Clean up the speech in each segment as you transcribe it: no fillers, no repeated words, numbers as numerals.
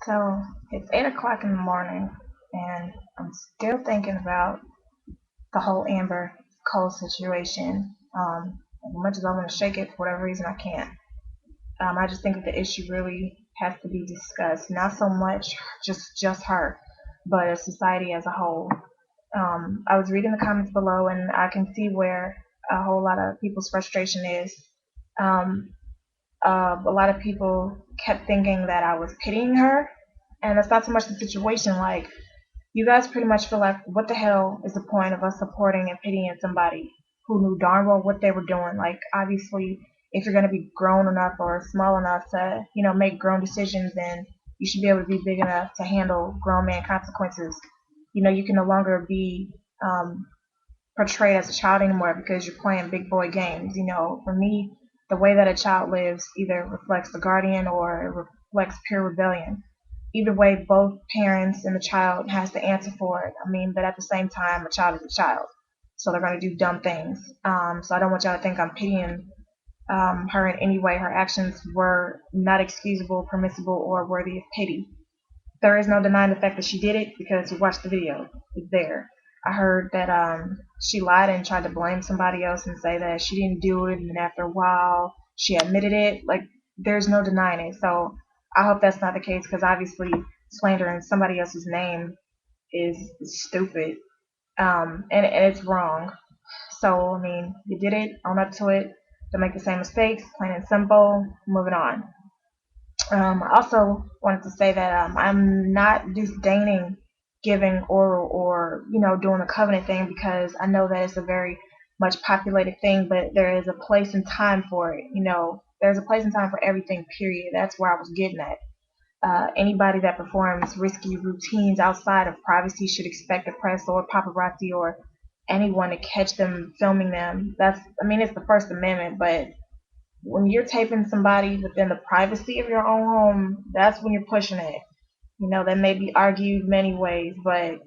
So it's 8 o'clock in the morning, and I'm still thinking about the whole Amber Cole situation. As much as I want to shake it, for whatever reason, I can't. I just think that the issue really has to be discussed, not so much just her, but as society as a whole. I was reading the comments below, and I can see where a whole lot of people's frustration is. Um, a lot of people kept thinking that I was pitying her, and that's not so much the situation. Like, you guys pretty much feel like, what the hell is the point of us supporting and pitying somebody who knew darn well what they were doing? Like, obviously, if you're going to be grown enough or small enough to, make grown decisions, then you should be able to be big enough to handle grown man consequences. You can no longer be portrayed as a child anymore because you're playing big boy games. For me, the way that a child lives either reflects the guardian or it reflects pure rebellion. Either way, both parents and the child has to answer for it. I mean, but at the same time, a child is a child, so they're going to do dumb things. So I don't want y'all to think I'm pitying her in any way. Her actions were not excusable, permissible, or worthy of pity. There is no denying the fact that she did it because you watched the video. It's there. I heard that she lied and tried to blame somebody else and say that she didn't do it, and then after a while she admitted it. Like, there's no denying it. So I hope that's not the case, because obviously slandering somebody else's name is stupid, and it's wrong. So I mean, you did it. Own up to it. Don't make the same mistakes. Plain and simple. Moving on. I also wanted to say that I'm not disdaining giving oral or doing a covenant thing, because I know that it's a very much populated thing, but there is a place and time for it. There's a place and time for everything. Period. That's where I was getting at. Anybody that performs risky routines outside of privacy should expect the press or paparazzi or anyone to catch them filming them. I mean, it's the First Amendment, but when you're taping somebody within the privacy of your own home, that's when you're pushing it. That may be argued many ways, but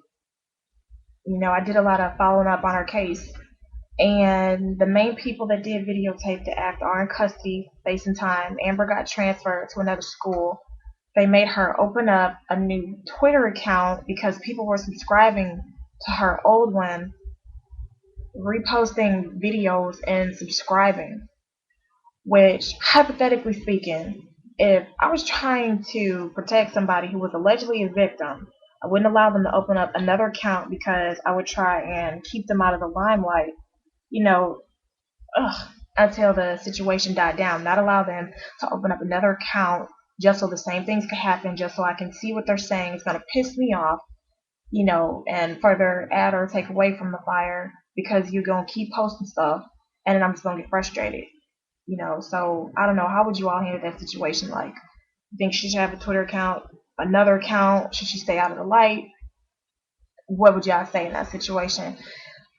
I did a lot of following up on her case, and the main people that did videotape the act are in custody, facing time. Amber got transferred to another school. They made her open up a new Twitter account because people were subscribing to her old one, reposting videos and subscribing. Which, hypothetically speaking, if I was trying to protect somebody who was allegedly a victim, I wouldn't allow them to open up another account, because I would try and keep them out of the limelight, you know, until the situation died down. Not allow them to open up another account just so the same things could happen, just so I can see what they're saying. It's going to piss me off, and further add or take away from the fire, because you're going to keep posting stuff, and then I'm just going to get frustrated. So I don't know. How would you all handle that situation? Like, you think she should have a Twitter account, another account? Should she stay out of the light? What would y'all say in that situation?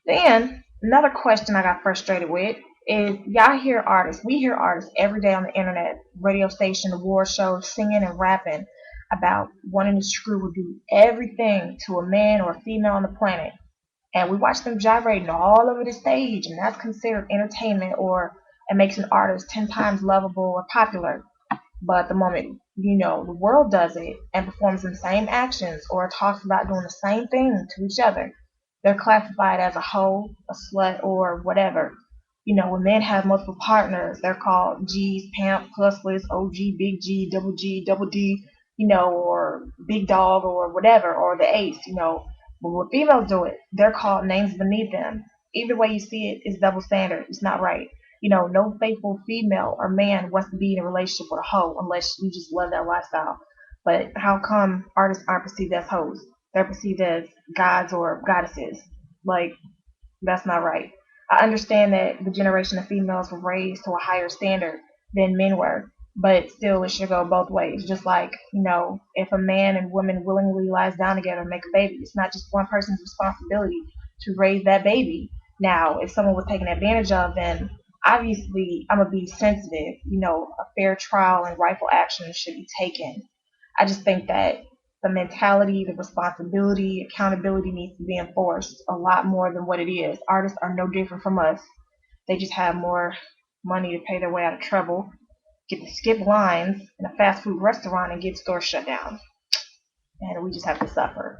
Then another question I got frustrated with is, y'all hear artists. We hear artists every day on the internet, radio station, award shows, singing and rapping about wanting to screw or do everything to a man or a female on the planet. And we watch them gyrating all over the stage, and that's considered entertainment, or it makes an artist 10 times lovable or popular. But the moment the world does it and performs the same actions or talks about doing the same thing to each other, they're classified as a hoe, a slut, or whatever. When men have multiple partners, they're called G's, pimp, hustlers, OG, big G, double D, or big dog, or whatever, or the ace. But when females do it, they're called names beneath them. Either way you see it is double standard. It's not right. No faithful female or man wants to be in a relationship with a hoe unless you just love that lifestyle. But how come artists aren't perceived as hoes? They're perceived as gods or goddesses. Like, that's not right. I understand that the generation of females were raised to a higher standard than men were, but still it should go both ways. Just like, if a man and woman willingly lies down together and make a baby, it's not just one person's responsibility to raise that baby. Now, if someone was taken advantage of, then obviously I'm gonna be sensitive. A fair trial and rightful action should be taken. I just think that the mentality, the responsibility, accountability needs to be enforced a lot more than what it is. Artists are no different from us. They just have more money to pay their way out of trouble, get to skip lines in a fast food restaurant, and get stores shut down. and we just have to suffer.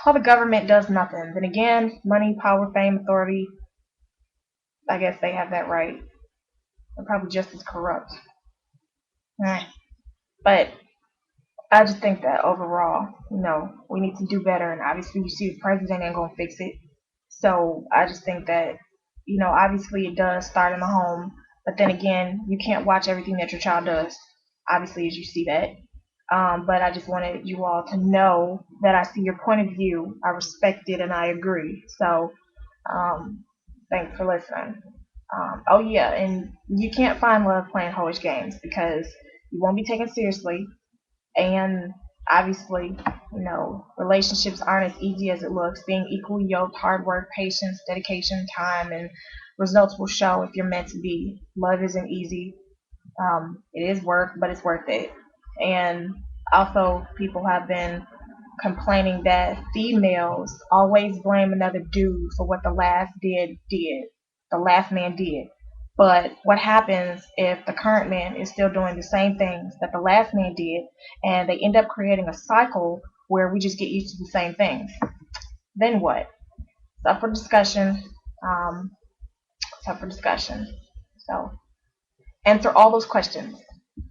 While the government does nothing. Then again, money, power, fame, authority, I guess they have that right. They're probably just as corrupt. But I just think that overall, we need to do better, and obviously you see the president ain't gonna fix it. So I just think that, obviously it does start in the home, but then again, you can't watch everything that your child does, obviously, as you see that. But I just wanted you all to know that I see your point of view, I respect it, and I agree. So thanks for listening. Oh yeah, and you can't find love playing hoish games because you won't be taken seriously, and obviously, relationships aren't as easy as it looks. Being equally yoked, hard work, patience, dedication, time, and results will show if you're meant to be. Love isn't easy. It is work, but it's worth it. And also, people have been complaining that females always blame another dude for what the last man did. But what happens if the current man is still doing the same things that the last man did, and they end up creating a cycle where we just get used to the same things? Then what? It's up for discussion. It's up for discussion. So answer all those questions.